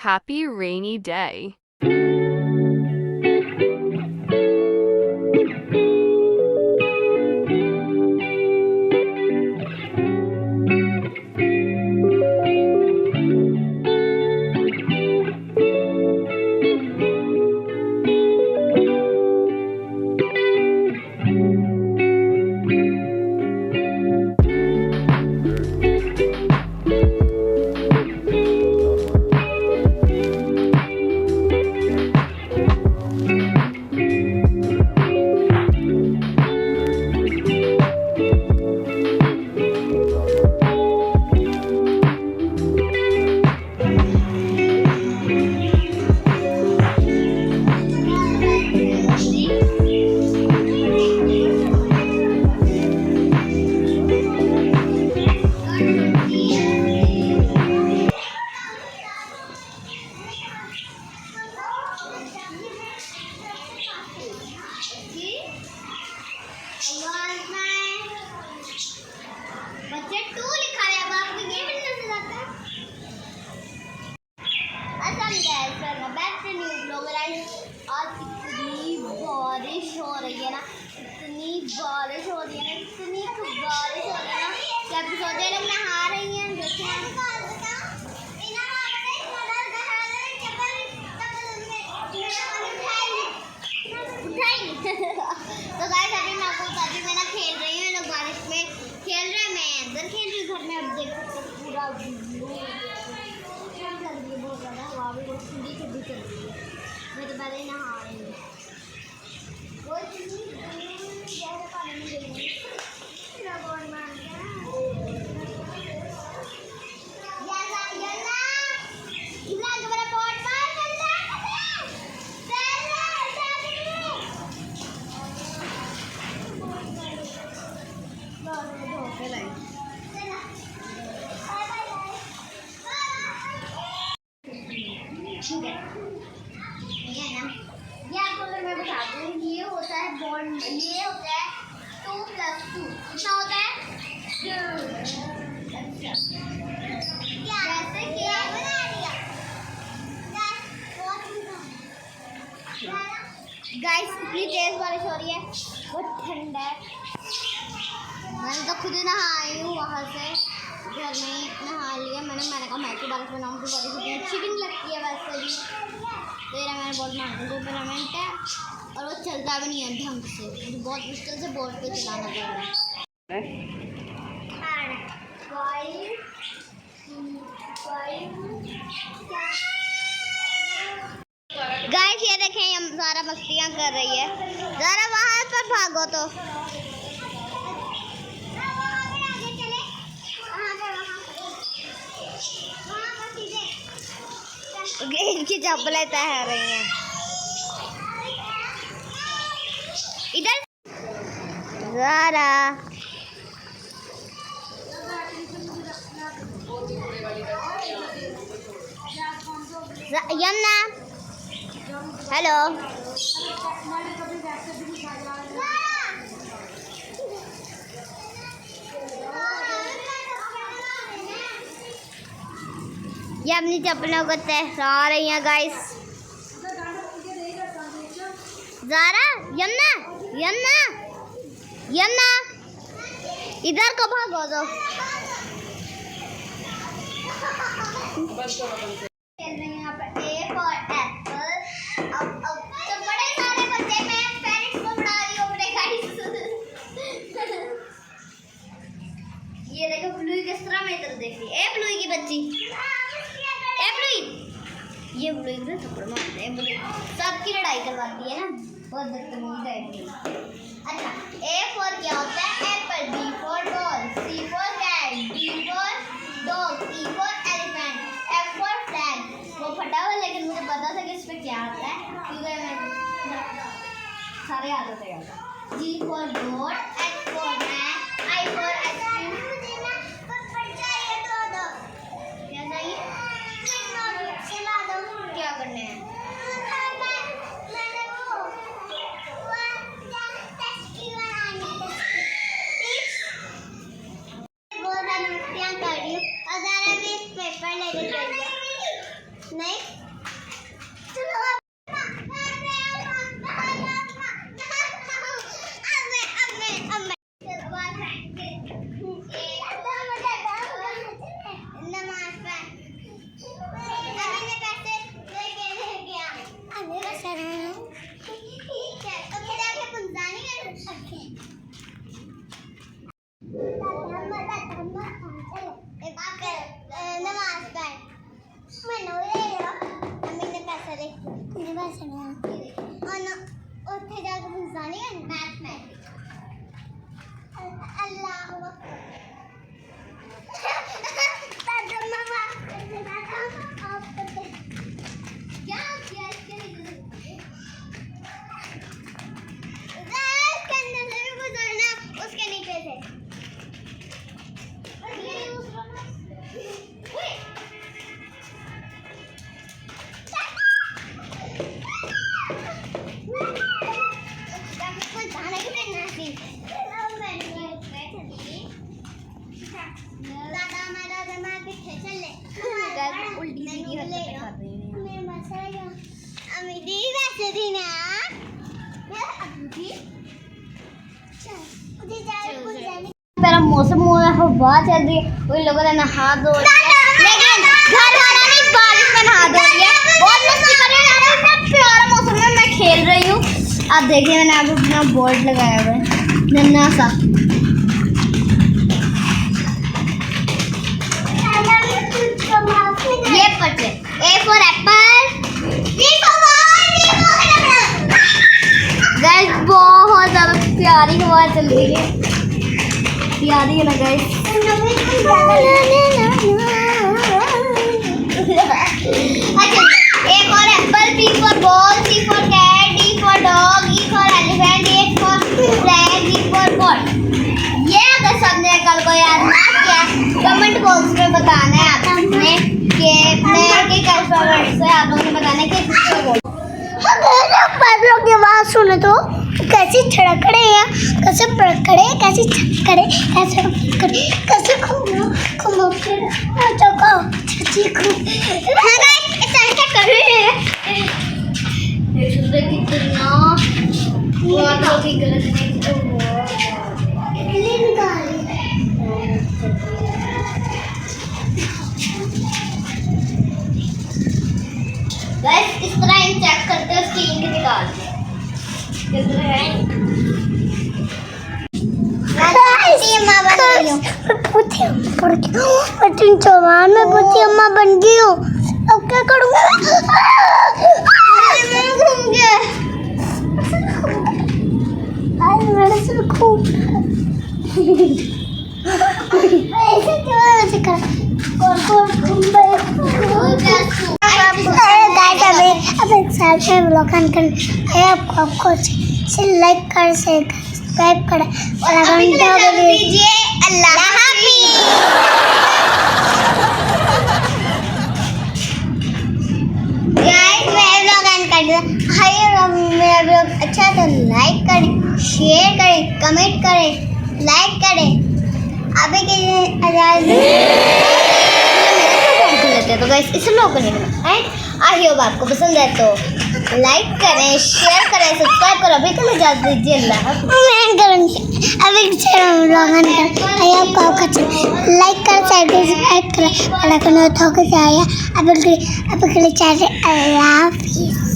Happy rainy day. बच्चे two लिखा है। अब आपको ये भी नजर आता है। Back to new blog. आज कितनी बारिश हो रही है ना, इतनी बारिश हो रही है ना, इतनी बारिश हो रही है ना कि आप सोचे लोग नहा रही हैं। तो गाइस अभी मैं आपको बताती हूँ, मैं ना खेल रही हूँ। लोग बारिश में खेल रहे हैं, मैं अंदर खेल रही हूँ घर में। अब देख सकते हैं पूरा चल रही है, बहुत ज़्यादा हवा भी बहुत ठंडी ठंडी चल रही है। मैं तो पहले ही नहा रही हूँ। गहरे पानी में गई हूँ। ठीक है, ये ना, ये आपको अगर मैं बता दूँ, ये होता है बॉन्ड। ये होता है 2 + 2 कितना होता है? 2। जैसे कि गाइस इतनी तेज बारिश हो रही है, बहुत ठंडा है। मैंने तो खुद ही नहा आई हूँ वहाँ से, घर में नहा लिया मैंने कहा मैं की बारिश बनाऊँ तो बारिश इतनी अच्छी भी नहीं लगती है वैसे भी। तेरा मैंने बोर्ड मांगा टूर्नामेंट है और वो चलता भी नहीं है ढंग से, मुझे बहुत मुश्किल से बोर्ड पे चलाना पड़ रहा है। गाइस ये देखें, हम ज़ारा मस्तियाँ कर रही है। ज़ारा वहाँ पर भागो तो इनकी चप्पलें तैर रही हैं इधर। ज़ारा यमुना हेलो। ये अपनी चप्पलों को तहरा रही हैं गाइस। ज़ारा यमुना यमुना यमुना इधर को भागो दो। खेल रहे हैं यहाँ पर ए फॉर एप्पल। अब तो बड़े सारे बच्चे, मैं पेरेंट्स को पढ़ा रही हूँ अपने गाइस। ये देखो ब्लू किस तरह मेरी तरफ देख रही है। ए ब्लू की बच्ची, ए ब्लू, ये ब्लू इधर थप्पड़ मारते हैं। ब्लू सबकी लड़ाई करवाती है ना, बहुत बदतमीज है। अच्छा, ए फॉर क्या होता है? Apple. B for ball. C for cat. D for dog. E for elephant. F for flag. वो फटा हुआ, लेकिन मुझे पता था कि इस पे क्या आता है क्योंकि मैं सारे याद होते हैं। G for goat. H for man. I for ice cream. क्या चाहिए? क्या करने हैं? पेपर लेके नहीं ਉੱਥੇ ਜਾ ਕੇ ਪੁੱਛਾਂਗੇ ਮੈਥਮੈਟਿक्स अल्लाह उसके नीचे से उल्टी सीधी हरकतें कर रही हैं। मेरा मौसम हो रहा है, हवा चल रही है, उन लोगों ने नहा धो लिया, लेकिन घर वाला नहीं बारिश में नहा धो लिया, बहुत मस्ती कर रहे हैं। इतना प्यारा मौसम में मैं खेल रही हूँ। आप देखिए मैंने आप अपना बोर्ड लगाया हुआ है नन्हा सा। ये पढ़े A for apple, B for ball, guys बहुत ज़्यादा प्यारी हवा चल रही है, प्यारी है ना गाइस। अच्छा A for apple, B for ball, C for cat, D for dog, E for elephant, F for flag, G for ball। ये अगर सबने कल को याद ना किया कमेंट बॉक्स में बताना है आपने कि अल्फाबेट से आप लोगों ने बताना है कि किसको बोल। लोग की आवाज सुने तो कैसी छड़कड़े हैं, कैसे पड़कड़े, कैसी छड़कड़े, कैसे पड़कड़े, कैसे घूमो घूमो फिर चौका छची घूम। हाँ गाइस ऐसा क्या कर रहे हैं? ये सुनते कितना बहुत ही गलत है तो इडली निकाली। गाइस इस तरह इन चेक करते हैं उसकी इंक निकालते हैं कितने हैं। जवान में पूछी अम्मा बन गई हो अब क्या करूँगा? घूम गया आज मेरे से खूब ऐसे क्यों ऐसे कर और घूम गए। अब एक साथ में ब्लॉग ऑन कर आपको लाइक कर शेयर कर सब्सक्राइब कर और घंटा दीजिए। अल्लाह हाफिज़। गाइस मैं ब्लॉग ऑन कर दिया। मेरा ब्लॉग अच्छा तो लाइक करें, शेयर करें, कमेंट करें, लाइक करें। अभी के तो गाइस इस लोग को नहीं आई होप आपको पसंद है तो लाइक करें, शेयर करें, सब्सक्राइब करें। अभी तो इजाज़त दीजिए। अल्लाह हाफ़िज़। अभी आपको लाइक कर सब्सक्राइब करें अल्लाह हाफ़िज़।